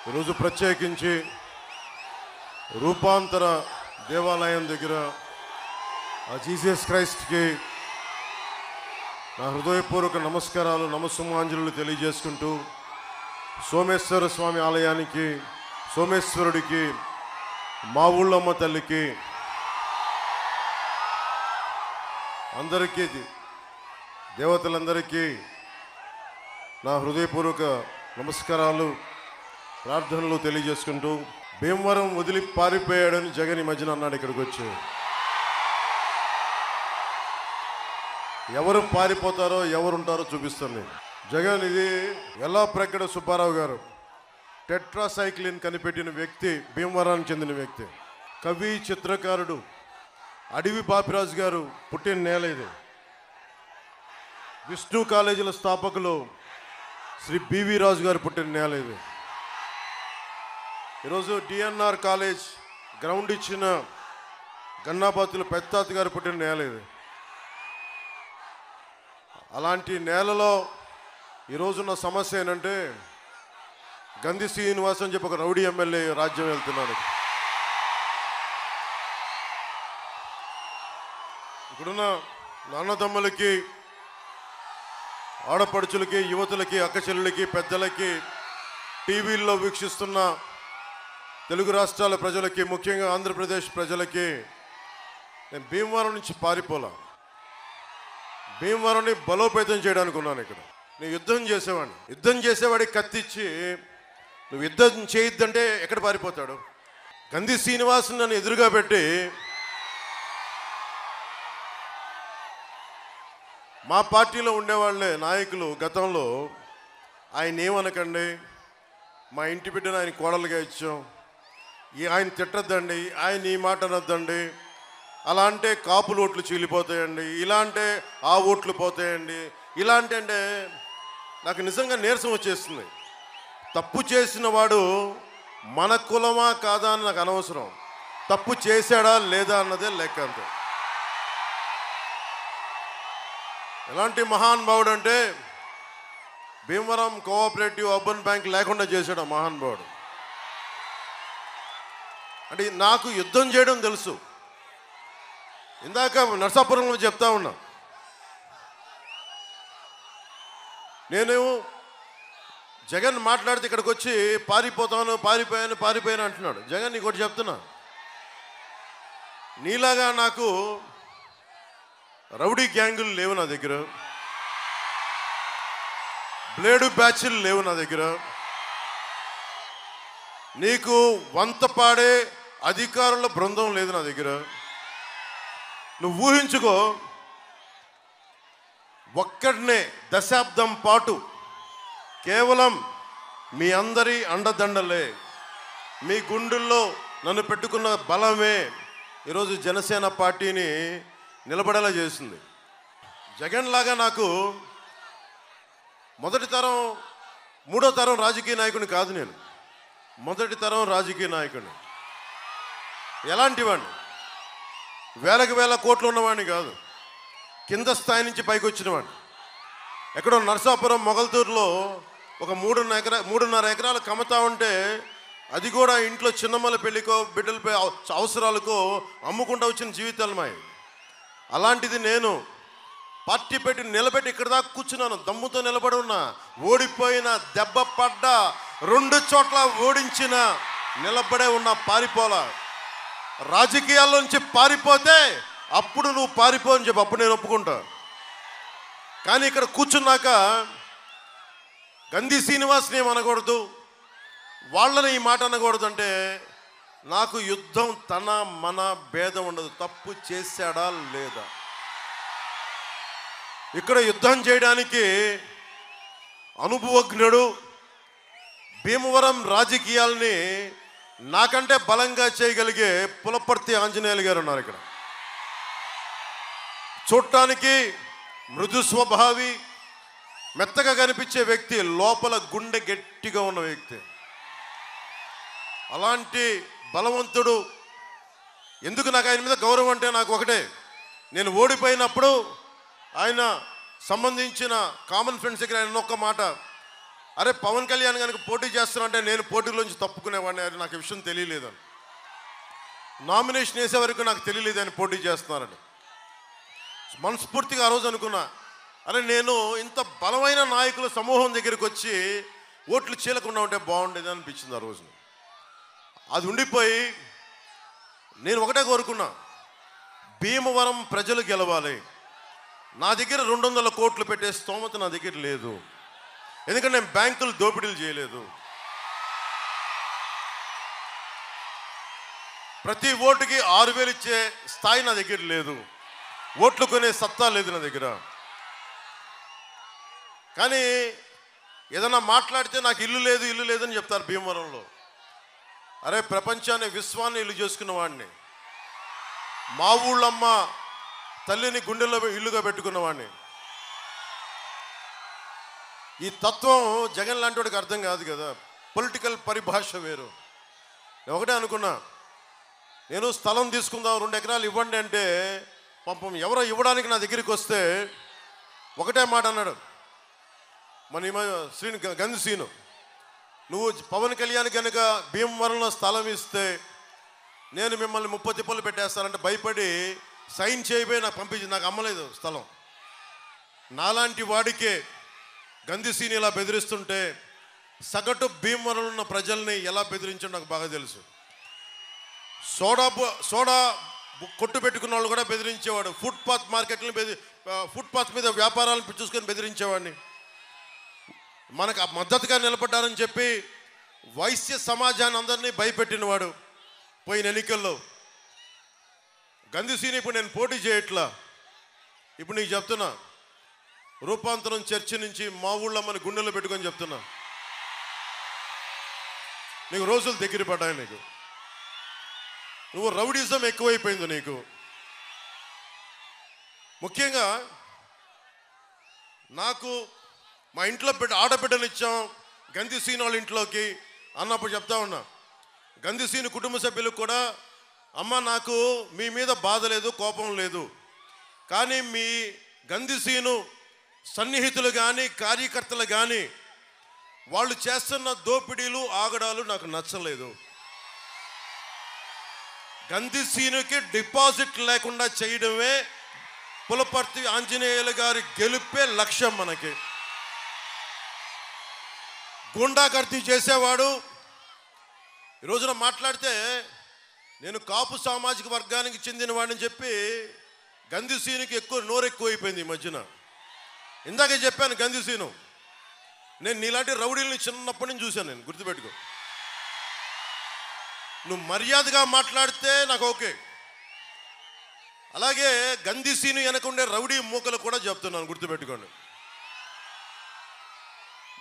ఈరోజు ప్రత్యేకించి రూపాంతర దేవాలయం దగ్గర ఆ జీసస్ క్రైస్ట్కి నా హృదయపూర్వక నమస్కారాలు నమస్సుమాంజలు తెలియజేసుకుంటూ సోమేశ్వర స్వామి ఆలయానికి సోమేశ్వరుడికి మా ఊళ్ళమ్మ తల్లికి అందరికీ దేవతలందరికీ నా హృదయపూర్వక నమస్కారాలు ప్రార్థనలు తెలియజేసుకుంటూ భీమవరం వదిలి పారిపోయాడని జగన్ ఈ మధ్యన అన్నాడు. ఇక్కడికి వచ్చి ఎవరు పారిపోతారో ఎవరుంటారో చూపిస్తుంది జగన్. ఇది ఎల్లాప్రగడ సుబ్బారావు గారు టెట్రాసైక్లిన్ కనిపెట్టిన వ్యక్తి, భీమవరానికి చెందిన వ్యక్తి, కవి చిత్రకారుడు అడవి బాపిరాజు గారు పుట్టిన నేల ఇది. విష్ణు కాలేజీల స్థాపకులు శ్రీ బివి రాజు గారు పుట్టిన నేల ఇది. ఈరోజు డిఎన్ఆర్ కాలేజ్ గ్రౌండ్ ఇచ్చిన గన్నాబాతుల పెత్తాత్ గారు పుట్టిన నేల ఇది. అలాంటి నేలలో ఈరోజున్న సమస్య ఏంటంటే గంధి శ్రీనివాస్ అని చెప్పి ఒక రౌడీ ఎమ్మెల్యే రాజ్యం వెళ్తున్నాడు. ఇక్కడున్న నాన్నదమ్ములకి, ఆడపడుచులకి, యువతులకి, అక్కచెల్లెలకి, పెద్దలకి, టీవీల్లో వీక్షిస్తున్న తెలుగు రాష్ట్రాల ప్రజలకి, ముఖ్యంగా ఆంధ్రప్రదేశ్ ప్రజలకి నేను భీమవరం నుంచి పారిపోలా, భీమవరాన్ని బలోపేతం చేయడానికి ఉన్నాను. ఇక్కడ నేను యుద్ధం చేసేవాడిని. యుద్ధం చేసేవాడికి కత్తిచ్చి నువ్వు యుద్ధం చేయొద్దంటే ఎక్కడ పారిపోతాడు? గంధి శ్రీనివాస్ నన్ను ఎదురుగా పెట్టి మా పార్టీలో ఉండేవాళ్ళే నాయకులు గతంలో ఆయన ఏమనకండి, మా ఇంటి బిడ్డను ఆయన కోడలుగా ఇచ్చాం, ఆయన తిట్టద్దండి, ఆయన ఈ మాట అనొద్దండి, అలా అంటే కాపులు ఓట్లు చీలిపోతాయండి, ఇలా అంటే ఆ ఓట్లు పోతాయండి, ఇలా అంటే నాకు నిజంగా నీరసం వచ్చేస్తుంది. తప్పు చేసిన వాడు మన కులమా కాదా అని నాకు అనవసరం, తప్పు చేశాడా లేదా అన్నదే లెక్క అంతే. ఎలాంటి మహానుభావుడు అంటే భీమవరం కోఆపరేటివ్ అర్బన్ బ్యాంక్ లేకుండా చేశాడు ఆ మహానుభావుడు. అంటే నాకు యుద్ధం చేయడం తెలుసు. ఇందాక నరసాపురంలో చెప్తా ఉన్నా, నేను జగన్ మాట్లాడితే ఇక్కడికి వచ్చి పారిపోయాను అంటున్నాడు. జగన్ నీకు ఒకటి చెప్తున్నా, నీలాగా నాకు రౌడీ గ్యాంగులు లేవు నా దగ్గర, బ్లేడు బ్యాచ్లు లేవు నా దగ్గర, నీకు వంత పాడే అధికారుల బృందం లేదు నా దగ్గర. నువ్వు ఊహించుకో, ఒక్కడనే దశాబ్దం పాటు కేవలం మీ అందరి అండదండలే, మీ గుండెల్లో నన్ను పెట్టుకున్న బలమే ఈరోజు జనసేన పార్టీని నిలబడేలా చేసింది. జగన్ లాగా నాకు మొదటి తరం, మూడో తరం రాజకీయ నాయకుడిని కాదు, నేను మొదటి తరం రాజకీయ నాయకుడిని. ఎలాంటి వాడిని? వేల కోట్లు ఉన్నవాడిని కాదు, కింద స్థాయి నుంచి పైకి వచ్చిన వాడిని. ఎక్కడో నరసాపురం మొగల్తూరులో ఒక 3.5 ఎకరాలు కమతా ఉంటే అది కూడా ఇంట్లో చిన్నమ్మల పెళ్ళికో బిడ్డలపై అవసరాలకో అమ్ముకుంటూ వచ్చిన జీవితాలు మాయి. అలాంటిది నేను పార్టీ పెట్టి నిలబెట్టి ఇక్కడ దాకా కూర్చున్నాను, దమ్ముతో నిలబడి ఉన్నా. ఓడిపోయిన, దెబ్బ పడ్డ, 2 చోట్ల ఓడించిన, నిలబడే ఉన్న, పారిపోలా. రాజకీయాల్లోంచి పారిపోతే అప్పుడు నువ్వు పారిపో అని చెప్పి అప్పుడు నేను ఒప్పుకుంటా. కానీ ఇక్కడ కూర్చున్నాక గంధి శ్రీనివాస్ని ఏమనకూడదు, వాళ్ళని ఈ మాట అనకూడదు అంటే నాకు యుద్ధం తన మన భేదం ఉండదు, తప్పు చేశాడా లేదా. ఇక్కడ యుద్ధం చేయడానికి అనుభవజ్ఞుడు, భీమవరం రాజకీయాల్ని నాకంటే బలంగా చేయగలిగే పులపర్తి ఆంజనేయులు గారు ఉన్నారు ఇక్కడ. చూడటానికి మృదు స్వభావి, మెత్తగా కనిపించే వ్యక్తి, లోపల గుండె గట్టిగా ఉన్న వ్యక్తి. అలాంటి బలవంతుడు. ఎందుకు నాకు ఆయన మీద గౌరవం అంటే నాకు ఒకటే, నేను ఓడిపోయినప్పుడు ఆయన సంబంధించిన కామన్ ఫ్రెండ్స్ దగ్గర ఆయన ఒక్క మాట, అరే పవన్ కళ్యాణ్ కనుక పోటీ చేస్తానంటే నేను పోటీలోంచి తప్పుకునేవాడిని, అది నాకు విషయం తెలియలేదని. నామినేషన్ వేసే వరకు నాకు తెలియలేదని పోటీ చేస్తున్నారని మనస్ఫూర్తిగా ఆ రోజు అనుకున్నా, అరే నేను ఇంత బలమైన నాయకుల సమూహం దగ్గరికి వచ్చి ఓట్లు చీలకుండా ఉంటే బాగుండేది అనిపించింది ఆ రోజున. అది ఉండిపోయి నేను ఒకటే కోరుకున్నా, భీమవరం ప్రజలు గెలవాలి. నా దగ్గర 200 కోట్లు పెట్టే స్తోమత నా దగ్గర లేదు, ఎందుకంటే నేను బ్యాంకులు దోపిడీలు చేయలేదు. ప్రతి ఓటుకి 6,000 ఇచ్చే స్థాయి నా దగ్గర లేదు, ఓట్లు కొనే సత్తా లేదు నా దగ్గర. కానీ ఏదన్నా మాట్లాడితే నాకు ఇల్లు లేదని చెప్తారు భీమవరంలో. అరే ప్రపంచాన్ని విశ్వాన్ని ఇల్లు చేసుకున్న వాడిని, మా ఊళ్ళమ్మ తల్లిని గుండెల్లో ఇల్లుగా పెట్టుకున్న వాడిని. ఈ తత్వం జగన్ లాంటి వాడికి అర్థం కాదు కదా, పొలిటికల్ పరిభాష వేరు. నేను ఒకటే అనుకున్నా, నేను స్థలం తీసుకుందాం 2 ఎకరాలు ఇవ్వండి అంటే పాపం ఎవరో ఇవ్వడానికి నా దగ్గరికి వస్తే ఒకటే మాట అన్నాడు మన గంధి శ్రీను, నువ్వు పవన్ కళ్యాణ్ కనుక భీమవరంలో స్థలం ఇస్తే నేను మిమ్మల్ని 30 తిప్పలు పెట్టేస్తానంటే భయపడి సైన్ చేయబోయి నాకు పంపించి నాకు అమ్మలేదు స్థలం. నాలాంటి వాడికే గంధి శ్రీని ఇలా బెదిరిస్తుంటే సగటు భీమవరంలో ఉన్న ప్రజల్ని ఎలా బెదిరించో నాకు బాగా తెలుసు. సోడా కొట్టు పెట్టుకున్న వాళ్ళు కూడా బెదిరించేవాడు, ఫుట్పాత్ మీద వ్యాపారాలను చూసుకొని బెదిరించేవాడిని. మనకు మద్దతుగా నిలబడ్డారని చెప్పి వైశ్య సమాజాన్ని అందరినీ భయపెట్టినవాడు. పోయిన ఎన్నికల్లో గంధి శ్రీని ఇప్పుడు నేను పోటీ చేయట్లా, ఇప్పుడు నీకు చెప్తున్నా, రూపాంతరం చర్చి నుంచి మా ఊళ్ళో మన గుండెల్లో పెట్టుకొని చెప్తున్నా, నీకు రోజులు దగ్గర పడ్డాయి. నీకు నువ్వు రౌడీజం ఎక్కువైపోయింది నీకు. ముఖ్యంగా నాకు మా ఇంట్లో ఆడబిడ్డనిచ్చాం గంధి శ్రీని వాళ్ళ ఇంట్లోకి అన్నప్పుడు చెప్తా ఉన్నా, గంధి శ్రీని కుటుంబ సభ్యులకు కూడా, అమ్మ నాకు మీ మీద బాధ లేదు, కోపం లేదు, కానీ మీ గంధి శ్రీను సన్నిహితులు కానీ కార్యకర్తలు కానీ వాళ్ళు చేస్తున్న దోపిడీలు ఆగడాలు నాకు నచ్చలేదు. గంధి శ్రీనుకి డిపాజిట్ లేకుండా చేయడమే పులపర్తి ఆంజనేయులు గారి గెలుపే లక్ష్యం. మనకి గుండాగర్దీ చేసేవాడు ఈ రోజున మాట్లాడితే నేను కాపు సామాజిక వర్గానికి చెందిన వాడిని చెప్పి గంధి శ్రీనుకి నోరెక్కువ అయిపోయింది ఈ మధ్యన. ఇందాకే చెప్పాను గంధి శ్రీను, నేను నీలాంటి రౌడీల్ని చిన్నప్పటి నుంచి చూశాను, నేను గుర్తుపెట్టుకో. నువ్వు మర్యాదగా మాట్లాడితే నాకు ఓకే. అలాగే గంధి శ్రీను వెనకుండే రౌడీ మూకలు కూడా చెప్తున్నాను, గుర్తుపెట్టుకోండి.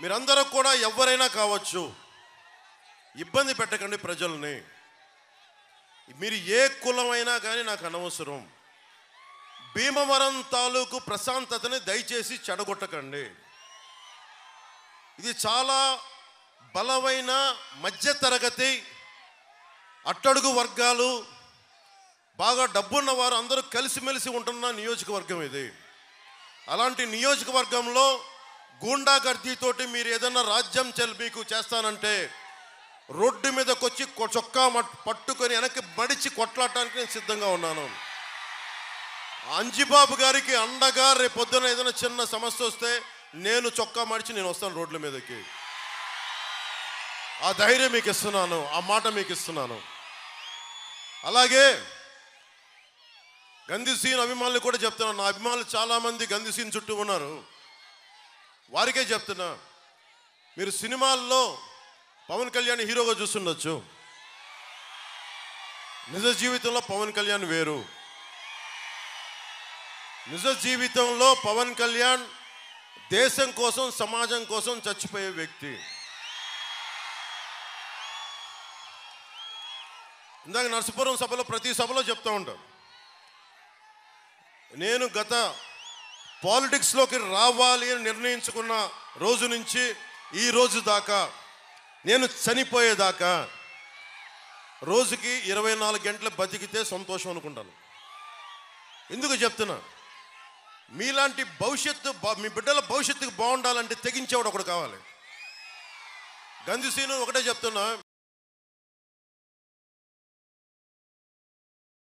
మీరందరూ కూడా ఎవరైనా కావచ్చు, ఇబ్బంది పెట్టకండి ప్రజల్ని. మీరు ఏ కులమైనా కానీ నాకు అనవసరం. భీమవరం తాలూకు ప్రశాంతతని దయచేసి చెడగొట్టకండి. ఇది చాలా బలమైన మధ్యతరగతి అట్టడుగు వర్గాలు, బాగా డబ్బున్న వారు అందరూ కలిసిమెలిసి ఉంటున్న నియోజకవర్గం ఇది. అలాంటి నియోజకవర్గంలో గూండాగర్దీతోటి మీరు ఏదైనా రాజ్యం మీకు చేస్తానంటే రోడ్డు మీదకి వచ్చి చొక్కా పట్టుకొని వెనక్కి మడిచి కొట్లాడటానికి నేను సిద్ధంగా ఉన్నాను. అంజిబాబు గారికి అండగా రేపు పొద్దున ఏదైనా చిన్న సమస్య వస్తే నేను చొక్కా మడిచి నేను వస్తాను రోడ్ల మీదకి. ఆ ధైర్యం మీకు ఇస్తున్నాను, ఆ మాట మీకు ఇస్తున్నాను. అలాగే గంధి శ్రీను అభిమానులు కూడా చెప్తున్నాను, నా అభిమానులు చాలామంది గంధి శ్రీను చుట్టూ ఉన్నారు, వారికే చెప్తున్నా, మీరు సినిమాల్లో పవన్ కళ్యాణ్ హీరోగా చూస్తుండొచ్చు, నిజ జీవితంలో పవన్ కళ్యాణ్ వేరు. నిజ జీవితంలో పవన్ కళ్యాణ్ దేశం కోసం సమాజం కోసం చచ్చిపోయే వ్యక్తి. ఇందాక నరసపురం సభలో ప్రతి సభలో చెప్తూ ఉంటాను, నేను గత పాలిటిక్స్లోకి రావాలి అని నిర్ణయించుకున్న రోజు నుంచి ఈ రోజు దాకా, నేను చనిపోయేదాకా రోజుకి 24 గంటలు బతికితే సంతోషం అనుకుంటాను. ఎందుకు చెప్తున్నా, మీలాంటి భవిష్యత్తు, మీ బిడ్డల భవిష్యత్తుకు బాగుండాలంటే తెగించేవాడు ఒకడు కావాలి. గంధి సీను ఒకటే చెప్తున్నా,